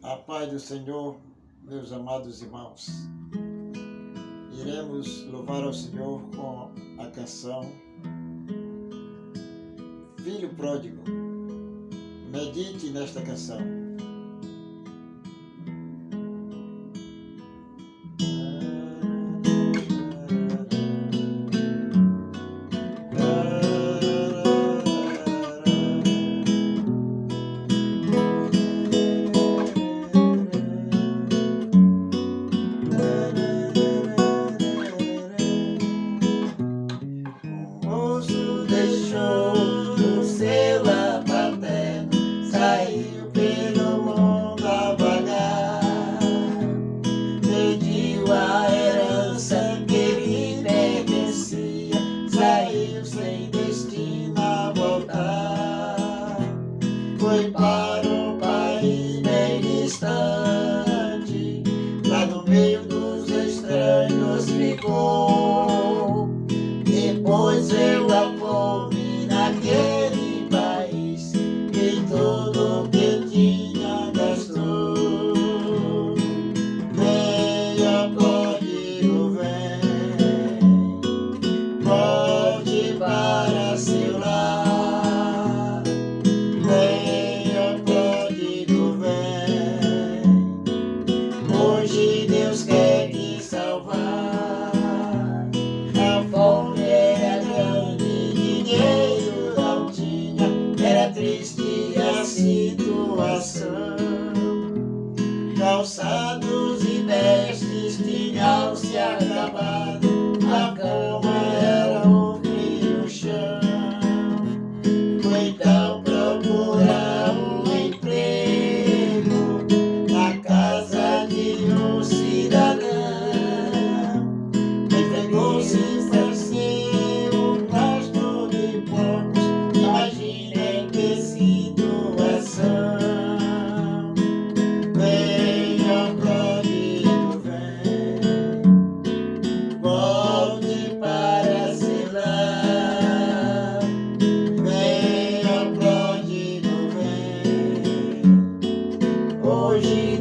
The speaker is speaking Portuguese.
A paz do Senhor, meus amados irmãos. Iremos louvar ao Senhor com a canção Filho Pródigo. Medite nesta canção. Deixou do seu lar paterno, saiu pelo mundo a vagar, pediu a herança que lhe pertencia, saiu sem destino a voltar. Foi para um país bem distante, lá no meio dos estranhos ficou. Depois veio a fome naquele país e tudo que tinha gastou. Venha, pródigo, vem, volte para seu lar. Venha, pródigo, vem, hoje Deus quer te salvar. A fome era grande, dinheiro não tinha, era triste a situação. Calçados e vestes tinham se acabado, a cama era um frio chão. Foi então procurar um emprego na casa de um cidadão. Entregou-se um gasto de poucos, imaginem que situação. Venha, pródigo, vem, volte para seu lar. Venha, pródigo, vem, hoje